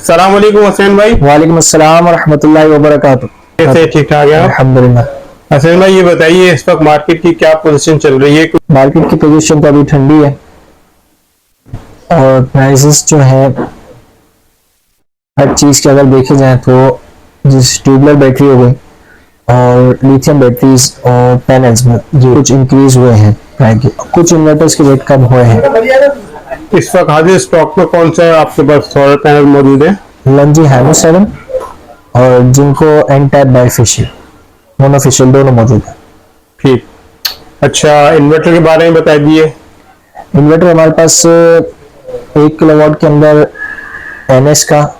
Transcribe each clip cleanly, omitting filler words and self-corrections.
सलाम वालेकुम हुसैन भाई। वालेकुम अस्सलाम रहमतुल्लाहि व बरकातुहू। कैसे ठीक ठाक है आप? अल्हम्दुलिल्लाह। हुसैन भाई ये बताइए इस वक्त मार्केट की क्या पोजीशन चल रही है? मार्केट की पोजीशन तो अभी ठंडी है और प्राइसेस जो है हर चीज़ के अगर देखे जाए तो जिस ट्यूबलर बैटरी हो गई और लिथियम बैटरीज और पैनल्स में कुछ इंक्रीज हुए हैं, कुछ इन्वर्टर्स के रेट कम हुए हैं। इस वक्त हाजिर स्टॉक में कौन सा आपके पास सोलर पैनल मौजूद है? लंजी हैमो 7 और जिनको एन टाइप बाइफेशियल मोनोफेशियल दोनों मौजूद है। ठीक। अच्छा, इन्वर्टर के बारे में बता दिए। इन्वर्टर हमारे पास 1 किलोवाट के अंदर एनएस का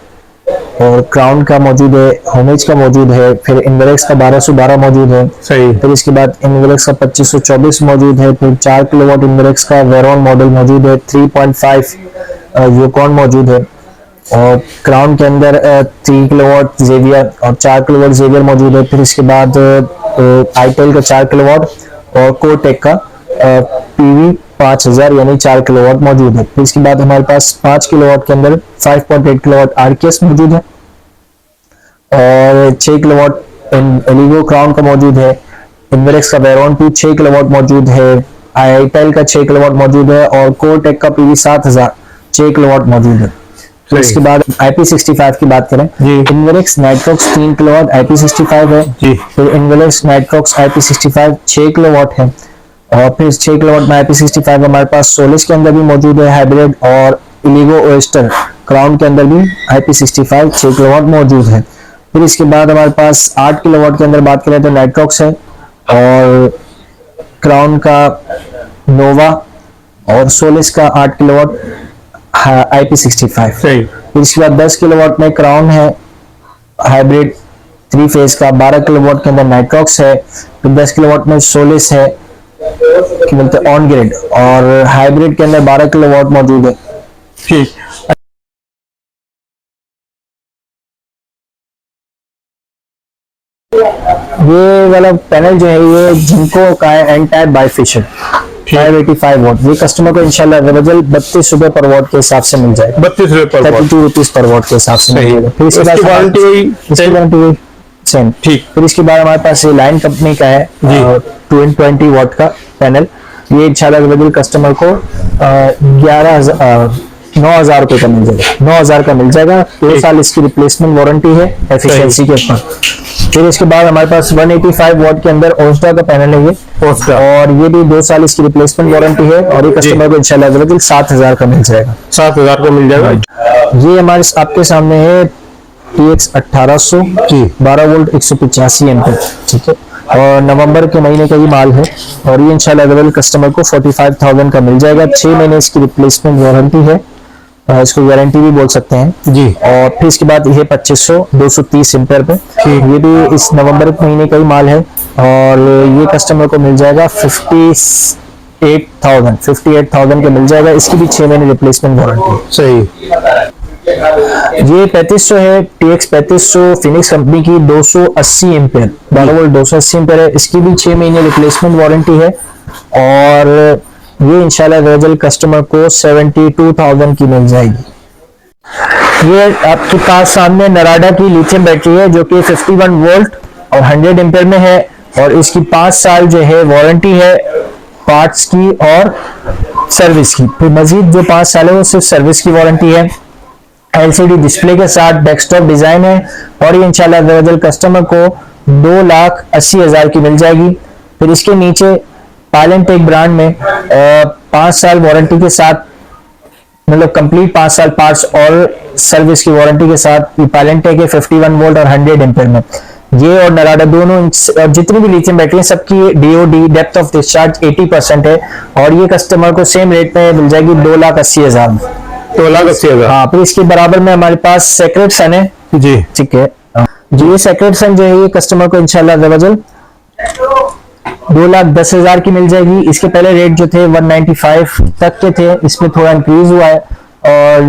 और क्राउन का मौजूद है, होमेज का मौजूद है, फिर इन्वेलेक्स का 1212 मौजूद है। सही। फिर इसके बाद इन्वेलेक्स का 2524 मौजूद है। फिर 4 किलोवाट इन्वेलेक्स का वेरॉन मॉडल मौजूद है। 3.5 यूकॉन मौजूद है और क्राउन के अंदर 3 किलोवाट जेवियर और 4 किलोवाट जेवियर मौजूद है। फिर इसके बाद आईटेल का 4 किलोवाट और कोटेक का पीवी 5000 यानी 4 किलोवाट मौजूद है। फिर इसके बाद हमारे पास 5 किलोवाट के अंदर 5.8 किलोवाट आरकेएस मौजूद है और 6 किलोवाट एलिगो क्राउन का मौजूद है। इन्वेलेक्स का वेरॉन 2 6 किलोवाट मौजूद है। आईटेल का 6 किलोवाट मौजूद है और कोटेक का पीवी 7000 6 किलोवाट मौजूद है। तो इसके बाद IP65 की बात करें, इन्वेलेक्स नाइट्रॉक्स 3 किलोवाट IP65 है जी। फिर इन्वेलेक्स नाइट्रॉक्स IP65 6 किलोवाट है और फिर 6 किलोवाट में IP65 हमारे पास सोलिस के अंदर भी मौजूद है हाइब्रिड और इलिगो ओएस्टर क्राउन के अंदर भी IP65 6 किलोवाट मौजूद है। फिर इसके बाद हमारे पास 8 किलोवाट के अंदर बात करें तो नाइट्रॉक्स है और क्राउन का नोवा और सोलिस का 8 किलोवाट IP65। सही। फिर इसके बाद 10 किलोवाट में क्राउन है हाइब्रिड 3 फेज का, 12 किलोवाट के अंदर नाइट्रॉक्स है, फिर 10 किलोवाट में सोलिस है बोलते ऑन ग्रिड और हाइब्रिड के अंदर 12 किलोवाट मौजूद है। ठीक। ये वाला पैनल जो है ये जिनको का है एन टाइप बाइफेशियल 585 वाट। ये कस्टमर को इंशाल्लाह अवेलेबल 32 रुपए पर वाट के हिसाब से मिल जाएगा। 32 रुपए पर वाट, 32 रुपीज पर वाट के हिसाब से मिल जाएगा। फिर इसके बाद वारंटी सेम। ठीक। फिर इसके बाद हमारे पास ये लाइन कंपनी का है 220 वाट का पैनल। ये इंशाल्लाह अवेलेबल कस्टमर को 9,000 रुपए का मिल जाएगा। 9,000 का मिल जाएगा। 2 साल इसकी रिप्लेसमेंट वारंटी है एफिशिएंसी के ऊपर। फिर इसके बाद हमारे पास 185 वाट के अंदर ओस्टा का पैनल है ये और ये भी 2 साल इसकी रिप्लेसमेंट वारंटी है और ये कस्टमर को इंशाल्लाह अवेलेबल 7,000 का मिल जाएगा। 7,000 का मिल जाएगा। ये हमारे आपके सामने है TX 1800 12 वोल्ट 185 एम्पीयर। ठीक है और नवंबर के महीने का ये माल है और ये इंशाल्लाह अवेलेबल कस्टमर को 45,000 का मिल जाएगा। 6 महीने इसकी रिप्लेसमेंट वारंटी है, इसको गारंटी भी बोल सकते हैं जी। और फिर इसके बाद ये 2500 230 एम्पीयर पे, ये भी इस नवंबर के महीने का ही माल है और ये कस्टमर को मिल जाएगा 58,000 का मिल जाएगा। इसकी भी 6 महीने रिप्लेसमेंट वारंटी। सही। ये 3500 है TX 3500 फिनिक्स कंपनी की 280 एम्पीयर 12 वोल्ट 280 एम्पीयर है। इसकी भी 6 महीने रिप्लेसमेंट वारंटी है और ये इंशाल्लाह अवेलेबल कस्टमर को 72,000 की मिल जाएगी। ये आपके पास सामने नराडा की लिथियम बैटरी है जो कि 51 वोल्ट और 100 एम्पीयर में है और इसकी 5 साल जो है वारंटी है पार्ट्स की और सर्विस की। फिर मजीद जो 5 साल है वो सिर्फ सर्विस की वारंटी है। LCD डिस्प्ले के साथ डेस्कटॉप डिजाइन है और ये इंशाल्लाह अवेलेबल कस्टमर को 2,80,000 की मिल जाएगी। फिर इसके नीचे पायलेंटेक ब्रांड में 5 साल वारंटी के साथ मतलब कंप्लीट 5 साल पार्ट्स और सर्विस की वारंटी के साथ ये पायलेंटेक है 51 वोल्ट और 100 एम्पीयर में। ये और नराडा दोनों और जितनी भी लिथियम बैटरी सबकी DOD डेप्थ ऑफ डिस्चार्ज 80% है और ये कस्टमर को सेम रेट में मिल जाएगी 2,80,000 में। 2,80,000। हाँ। फिर इसके बराबर में हमारे पास सेक्रेट सन है जी। ठीक है जी। ये सेक्रेट सन जो है ये कस्टमर को इंशाल्लाह अवेलेबल 2,10,000 की मिल जाएगी। इसके पहले रेट जो थे 195 तक के थे, इसमें थोड़ा इंक्रीज हुआ है और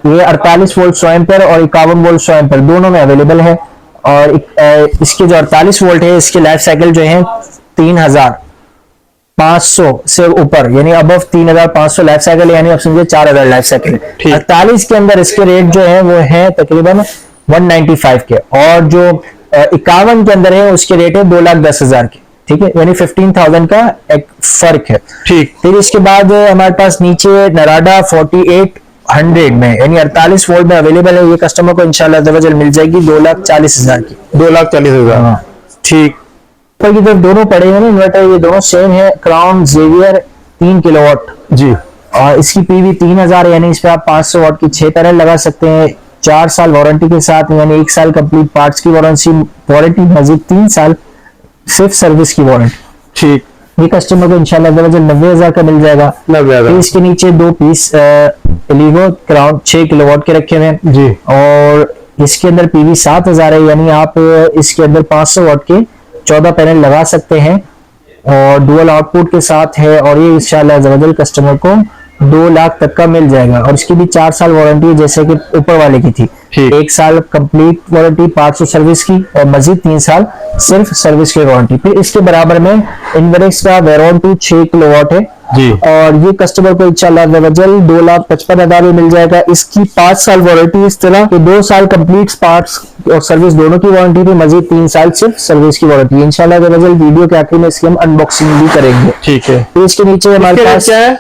ये 48 वोल्ट 100 एम्पीयर और 51 वोल्ट 100 एम्पीयर दोनों में अवेलेबल है और इसके जो 48 वोल्ट है इसके लाइफ साइकिल जो है 3,000 500 से ऊपर यानी अबव 3500 लाइफ साइकिल, यानी आप समझिए 4000 लाइफ साइकिल। 48 के अंदर इसके रेट जो है वो है तकरीबन 195 के, और जो 51 के अंदर है उसके रेट है 2,10,000 के। ठीक है, यानी 15,000 का एक फर्क है। ठीक। फिर इसके बाद हमारे पास नीचे नराडा 4800 में यानी 48 वोल्ट में अवेलेबल है। ये कस्टमर को इंशाल्लाह अज़्ज़ा मिल जाएगी 2,40,000 की। 2,40,000। ठीक। ऊपर की तरफ दोनों पड़े हैं ना इन्वर्टर, ये दोनों सेम है। क्राउन जेवियर 3 किलोवाट जी, और इसकी पीवी 3000 यानी इस पे आप 500 वाट की 6 पैनल लगा सकते हैं। 4 साल वारंटी के साथ, यानी 1 साल कंप्लीट पार्ट्स की वारंटी मजीद 3 साल सिर्फ सर्विस की वारंटी। ठीक। ये कस्टमर को इंशाल्लाह 90,000 का मिल जाएगा। 90,000। इसके नीचे 2 पीस एलिगो क्राउन 6 किलोवाट के रखे हुए हैं जी, और इसके अंदर पीवी 7000 है, यानी आप इसके अंदर 500 वाट के 14 पैनल लगा सकते हैं और डुअल आउटपुट के साथ है। और ये इंशाल्लाह अज़्ज़ा कस्टमर को 2 लाख तक का मिल जाएगा। और इसकी भी 4 साल वारंटी है जैसे कि ऊपर वाले की थी। 1 साल कंप्लीट वारंटी 500 सर्विस की और मजीद 3 साल सिर्फ सर्विस की वारंटी। फिर इसके बराबर में इन्वर्क्स का वेरॉन 2 6 किलोवाट है जी, और ये कस्टमर को इंशाल्लाह 2,55,000 में मिल जाएगा। इसकी 5 साल वारंटी इस तरह कि 2 साल कंप्लीट पार्ट्स और सर्विस दोनों की वारंटी थी, मजीद 3 साल सिर्फ सर्विस की वारंटी। इंशाल्लाह वीडियो के आखिर में इसकी हम अनबॉक्सिंग भी करेंगे। ठीक है। तो इसके नीचे हमारे पास क्या है?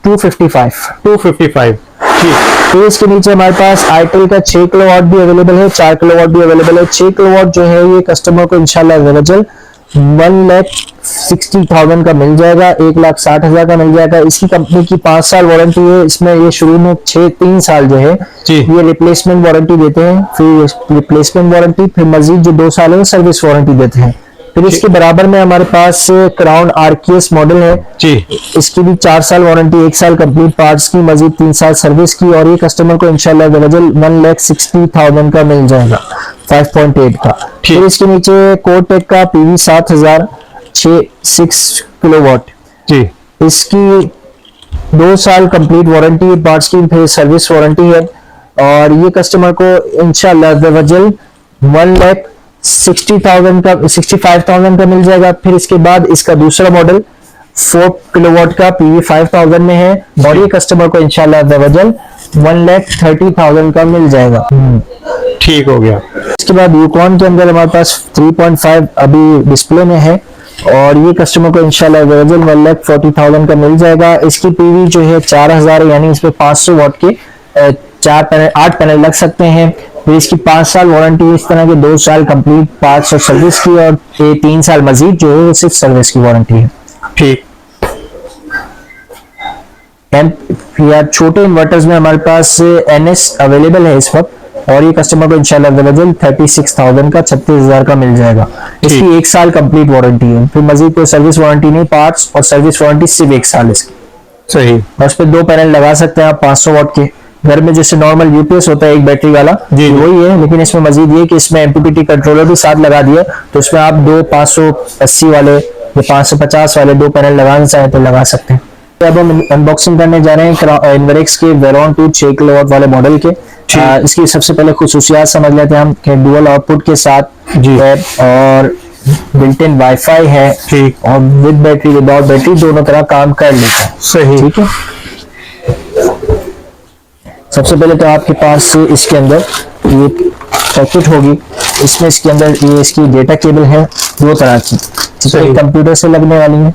255। 255। ठीक। तो इसके नीचे हमारे पास आईटेल का 6 किलोवाट भी अवेलेबल है, 4 किलोवाट भी अवेलेबल है। 6 किलोवाट जो है ये कस्टमर को इंशाल्लाह 1,60,000 का मिल जाएगा, 1,60,000 का मिल जाएगा। इसकी कंपनी की 5 साल वारंटी है। इसमें ये शुरू में 3 साल जो है जी, ये रिप्लेसमेंट वारंटी देते हैं, फिर रिप्लेसमेंट वारंटी, फिर मजीद जो 2 साल है सर्विस वारंटी देते हैं। फिर इसके बराबर में हमारे पास क्राउन आरकेएस मॉडल है जी, इसकी भी 4 साल वारंटी, 1 साल कंप्लीट पार्ट्स की, मजीद 3 साल सर्विस की। और ये कस्टमर को इंशाल्लाह 1,60,000 का मिल जाएगा 5.8 का। फिर इसके नीचे कोटेक का पीवी 7000 6 किलोवाट जी, इसकी 2 साल कंप्लीट वारंटी पार्ट्स की, फिर सर्विस वारंटी है। और ये कस्टमर को इंशाल्लाह 1,60,000 का 65,000 का मिल जाएगा। फिर इसके बाद इसका दूसरा मॉडल 4 किलोवाट का पीवी 5000 में है और ये कस्टमर को इंशाल्लाह 1,30,000 का मिल जाएगा। ठीक हो गया। इसके बाद यूकॉन के अंदर हमारे पास 3.5 अभी डिस्प्ले में है और ये कस्टमर को इंशाल्लाह 1,40,000 का मिल जाएगा। इसकी पीवी जो है 4000 यानी इस पे 500 वाट के 8 पैनल लग सकते हैं। फिर इसकी 5 साल वारंटी इस तरह के 2 साल कंप्लीट पार्ट्स और सर्विस की और 3 साल मजीद जो है सिर्फ सर्विस की वारंटी है। ठीक। या छोटे इन्वर्टर्स में हमारे पास एनएस अवेलेबल है इस वक्त और ये कस्टमर को इंशाल्लाह 36,000 का 36,000 का मिल जाएगा। इसकी 1 साल कंप्लीट वारंटी है, फिर मजीद कोई सर्विस वारंटी नहीं, पार्ट्स और सर्विस वारंटी सिर्फ 1 साल इसकी। सही। और उस पर 2 पैनल लगा सकते हैं आप 500 वाट के। घर में जैसे नॉर्मल यूपीएस होता है एक बैटरी वाला जी, वही है, लेकिन इसमें मजीद ये कि इसमें एमपीपीटी कंट्रोलर भी साथ लगा दिया, तो उसमें आप 2 580 वाले या 550 वाले 2 पैनल लगाना चाहें तो लगा सकते हैं। अब हम अनबॉक्सिंग करने जा रहे हैं इन्वर्क्स के वेरॉन 2 6 किलोवाट वाले मॉडल के। इसकी सबसे पहले खुसूसियात समझ लेते हैं हम कि डुअल आउटपुट के साथ जी है और बिल्ट इन वाईफाई है। ठीक। और विद बैटरी विदाउट बैटरी दोनों तरह काम कर लेता है। सही। ठीक है। सबसे पहले तो आपके पास इसके अंदर ये पैकेट होगी, इसमें इसके अंदर ये इसकी डेटा केबल है 2 तरह की, एक कंप्यूटर से लगने वाली है,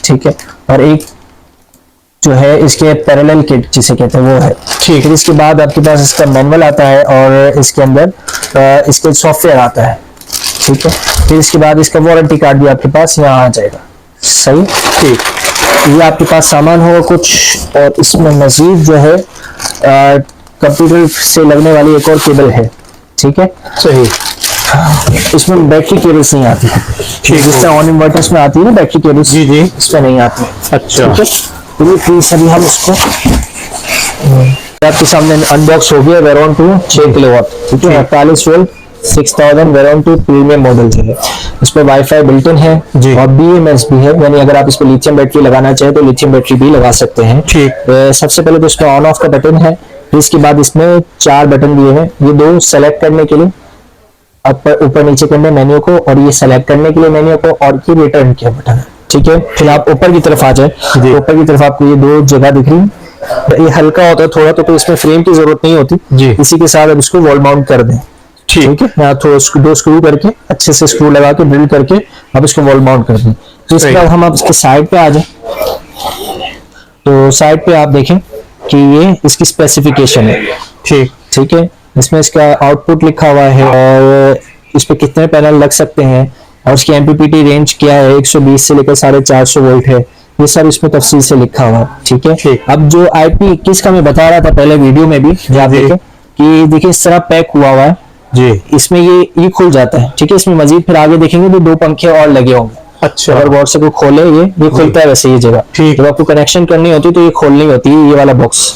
ठीक है, और एक जो है इसके पैरेलल किट जिसे कहते हैं वो है। ठीक। फिर इसके बाद आपके पास इसका मैनुअल आता है और इसके अंदर इसके सॉफ्टवेयर आता है। ठीक है। फिर इसके बाद इसका वारंटी कार्ड भी आपके पास यहाँ आ जाएगा। सही। ठीक। ये आपके पास सामान होगा कुछ और इसमें मजीद जो है कंप्यूटर से लगने वाली एक और केबल है। ठीक है। सही। इसमें बैटरी केबल्स नहीं आती है, जिस तरह ऑन इन्वर्टर्स में आती है ना बैटरी केबल्स, जी जी, इसमें नहीं आती। अच्छा। ठीक है। तो प्लीज अभी हम इसको आपके सामने अनबॉक्स हो गया वेरॉन 2 6 किलोवाट। ठीक है। 48 वोल्ट 6000 वेरॉन 2 प्रीमियम मॉडल जो है, इस पर वाईफाई बिल्ट इन है और BMS भी है, यानी अगर आप इस पर लिथियम बैटरी लगाना चाहें तो लिथियम बैटरी भी लगा सकते हैं। ठीक। सबसे पहले तो इसमें ऑन ऑफ का बटन है, इसके बाद इसमें 4 बटन दिए हैं, ये 2 सेलेक्ट करने के लिए ऊपर नीचे करने मेन्यू को, और ये सेलेक्ट करने के लिए मेन्यू को, और ये रिटर्न के बटन है। ठीक है। फिर आप ऊपर की तरफ आ जाए, तो ऊपर की तरफ आपको ये दो जगह दिख रही है, ये हल्का होता है थोड़ा, तो इसमें फ्रेम की जरूरत नहीं होती जी। इसी के साथ अब इसको वॉल माउंट कर दें। ठीक है, यहाँ थोड़ा दो स्क्रू करके अच्छे से स्क्रू लगा के ड्रिल करके अब इसको वॉल माउंट कर दें। तो इसके बाद हम अब इसके साइड पे आ जाए, तो साइड पे आप देखें कि ये इसकी स्पेसिफिकेशन है। ठीक है, इसमें इसका आउटपुट लिखा हुआ है और इस पे कितने पैनल लग सकते हैं और उसकी एमपीपीटी रेंज क्या है, 120 से लेकर 450 वोल्ट है, ये सब इसमें तफसील से लिखा हुआ है। ठीक है, अब जो IP21 का मैं बता रहा था पहले वीडियो में भी, आप देखें कि देखिए इस तरह पैक हुआ हुआ है जी, इसमें ये खुल जाता है। ठीक है, इसमें मजीद फिर आगे देखेंगे तो 2 पंखे और लगे होंगे। अच्छा, अगर गौर से कोई खोले ये खुलता है वैसे ये जगह, जब आपको कनेक्शन करनी होती है तो ये खोलनी होती है, ये वाला बॉक्स।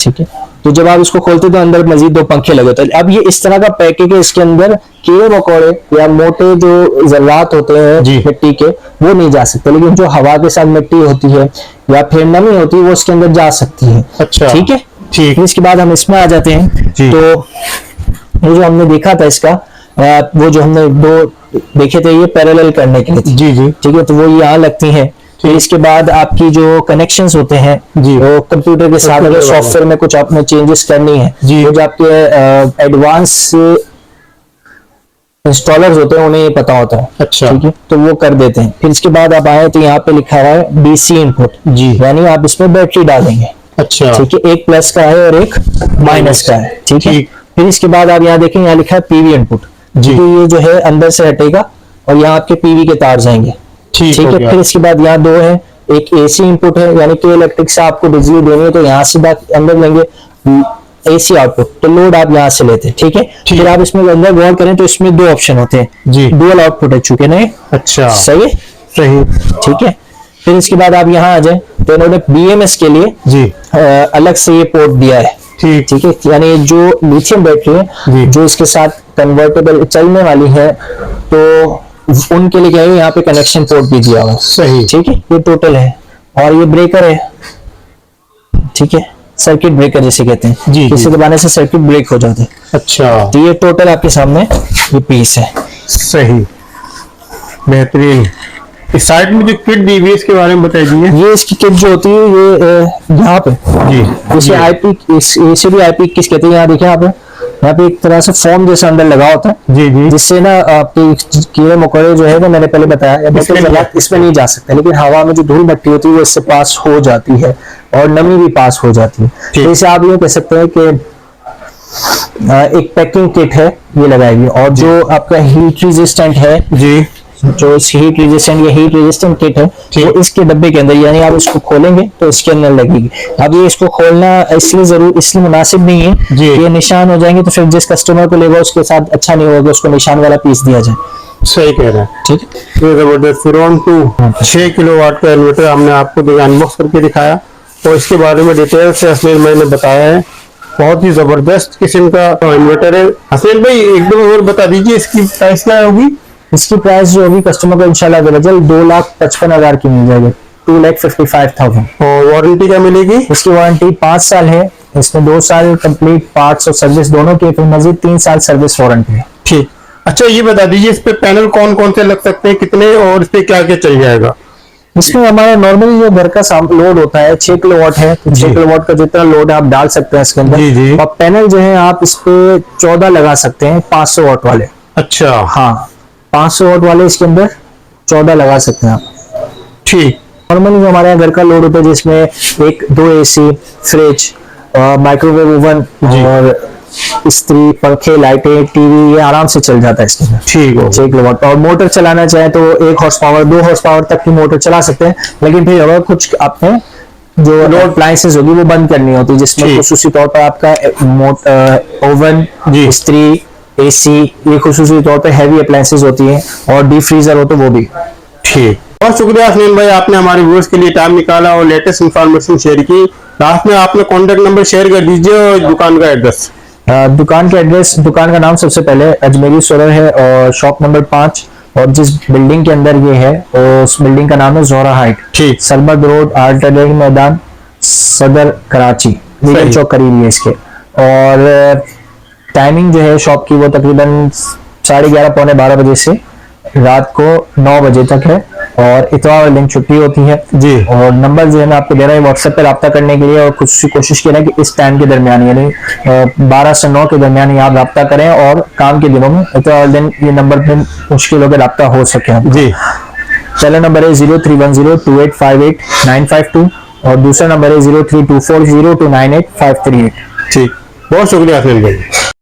ठीक है, तो जब आप इसको खोलते तो अंदर मजीद 2 पंखे लगे होते हैं। अब ये इस तरह का पैकेज है, इसके अंदर कीड़े मकोड़े या मोटे जो जर्रात होते हैं मिट्टी के वो नहीं जा सकते, लेकिन जो हवा के साथ मिट्टी होती है या फिर नमी होती है वो इसके अंदर जा सकती है। अच्छा, ठीक है, ठीक। इसके बाद हम इसमें आ जाते हैं, तो ये जो हमने देखा था इसका वो जो हमने 2 देखे थे ये पैरेलल करने के लिए जी जी, ठीक है, तो वो यहाँ लगती हैं। फिर इसके बाद आपकी जो कनेक्शंस होते हैं जी, वो कंप्यूटर के साथ अगर सॉफ्टवेयर में कुछ आपने चेंजेस करनी है जी, वो जो आपके एडवांस इंस्टॉलर्स होते हैं उन्हें ये पता होता है। अच्छा, ठीक है, तो वो कर देते हैं। फिर इसके बाद आप आए तो यहाँ पे लिखा हुआ है DC इनपुट जी, यानी आप इसमें बैटरी डालेंगे। अच्छा, ठीक है, एक प्लस का है और एक माइनस का है। ठीक है, फिर इसके बाद आप यहाँ देखें, यहाँ लिखा है PV इनपुट जी, ये जो है अंदर से हटेगा और यहाँ आपके PV के तार जाएंगे। ठीक है, फिर इसके बाद यहाँ 2 है, एक AC इनपुट है, यानी कि इलेक्ट्रिक से आपको बिजली देनी है तो यहाँ से अंदर लेंगे AC आउटपुट, तो लोड आप यहाँ से लेते हैं। ठीक है, फिर आप इसमें अंदर गौर करें तो इसमें 2 ऑप्शन होते हैं जी, डुअल आउटपुट है चूंकि नहीं। अच्छा, सही सही, ठीक है। फिर इसके बाद आप यहाँ आ जाए तो इन्होंने BMS के लिए जी अलग से ये पोर्ट दिया है। ठीक है, यानी जो लिथियम बैटरी है जो इसके साथ कन्वर्टेबल चलने वाली है तो उनके लिए क्या है, यहाँ पे कनेक्शन पोर्ट भी दिया हुआ। सही, ठीक है, ये टोटल है और ये ब्रेकर है। ठीक है, सर्किट ब्रेकर जिसे कहते हैं जी, इसे दबाने से सर्किट ब्रेक हो जाते हैं। अच्छा, तो ये टोटल आपके सामने ये पीस है। सही, बेहतरीन। इस साइड में जो किट दी हुई है इसके बारे में बता दीजिए। ये इसकी किट जो होती है ये यहाँ पे जी, इसे इसे भी IP21 कहते हैं। यहाँ देखिए यहाँ पे एक तरह से फोम जैसा अंदर लगा होता है जी जी, जिससे ना आपके कीड़े मकोड़े जो है ना, मैंने पहले बताया इसमें नहीं जा सकते, लेकिन हवा में जो धूल भट्टी होती है वो इससे पास हो जाती है और नमी भी पास हो जाती है। तो इसे आप ये कह सकते हैं कि एक पैकिंग किट है ये लगाएगी, और जो आपका हीट रेजिस्टेंट है जी, जो हीट रेजिस्टेंट किट है वो इसके डब्बे के अंदर, यानी आप इसको खोलेंगे तो इसके अंदर लगेगी। अब ये इसको खोलना इसलिए मुनासिब नहीं है जी, ये निशान हो जाएंगे तो फिर जिस कस्टमर को लेगा उसके साथ अच्छा नहीं होगा, उसको निशान वाला पीस दिया जाए। सही कह रहे हैं, ठीक है। ये जबरदस्त फिरौन 2 6 किलोवाट का इन्वर्टर हमने आपको अनबॉक्स करके दिखाया और इसके बारे में डिटेल से हसनैन मैंने बताया है। बहुत ही जबरदस्त किस्म का इन्वर्टर है। हसनैन भाई एक दो और बता दीजिए इसकी प्राइस क्या होगी? इसकी प्राइस जो होगी कस्टमर को इंशाल्लाह अवेलेबल 2,55,000 की मिल जाएगी, 2,55,000। और वारंटी क्या मिलेगी? इसकी वारंटी 5 साल है, इसमें 2 साल कंप्लीट पार्ट्स और सर्विस दोनों के, फिर मजीद 3 साल सर्विस वारंटी है। ठीक, अच्छा ये बता दीजिए इस पे पैनल कौन कौन से लग सकते हैं, कितने, और इस पे क्या क्या चल जाएगा? इसमें हमारा नॉर्मली जो घर का लोड होता है 6 किलोवाट है, तो 6 किलोवाट का जितना लोड आप डाल सकते हैं इसके अंदर। और पैनल जो है आप इस पे 14 लगा सकते हैं 500 वाट वाले। अच्छा, हाँ 500 वाट वाले इसके अंदर 14 लगा सकते हैं आप। ठीक, नॉर्मली जो हमारे यहाँ घर का लोड होता है जिसमें 1-2 AC, फ्रिज, माइक्रोवेव ओवन और इस्त्री, पंखे, लाइटें, टीवी, ये आराम से चल जाता है इसके अंदर। ठीक है, 6 किलोवाट। और मोटर चलाना चाहे तो 1 हॉर्स पावर 2 हॉर्स पावर तक की मोटर चला सकते हैं, लेकिन फिर अगर कुछ आपने जो लोड अप्लायंसेस होगी वो बंद करनी होती है, जिसमें खुसूसी तौर पर आपका ओवन, इस्त्री, AC, ये खुसूसी तौर पे हैवी अप्लायंसेस होती हैं, और डीप फ्रीजर हो तो वो भी। ठीक, बहुत शुक्रिया हसनैन भाई, आपने हमारे व्यूअर्स के लिए टाइम निकाला और लेटेस्ट इंफॉर्मेशन शेयर की। लास्ट में आपने कॉन्टेक्ट नंबर शेयर कर दीजिए और दुकान का एड्रेस। दुकान का एड्रेस, दुकान का नाम सबसे पहले अजमेरी सोलर है और शॉप नंबर 5, और जिस बिल्डिंग के अंदर ये है उस बिल्डिंग का नाम है जोहरा हाइट। ठीक, सरमद रोड, आर्टिलरी मैदान, सदर, कराची, लीगल चौक करीब है इसके। और टाइमिंग जो है शॉप की वो तकरीबन 11:30 पौने 12 बजे से रात को 9 बजे तक है। और इतवार और दिन छुट्टी होती है जी। और नंबर जो है मैं आपको दे रहा हूँ व्हाट्सएप पे रब्ता करने के लिए, और कुछ कोशिश की है कि इस टाइम के दरमियान यानी 12 से 9 के दरमियान ही आप रब्ता करें, और काम के दिनों में इतवार और दिन ये नंबर पे मुश्किल होकर रब्ता हो सके। जी। पहला नंबर है 03102858 और दूसरा नंबर है 03240298 538। ठीक, बहुत शुक्रिया अफजल भाई।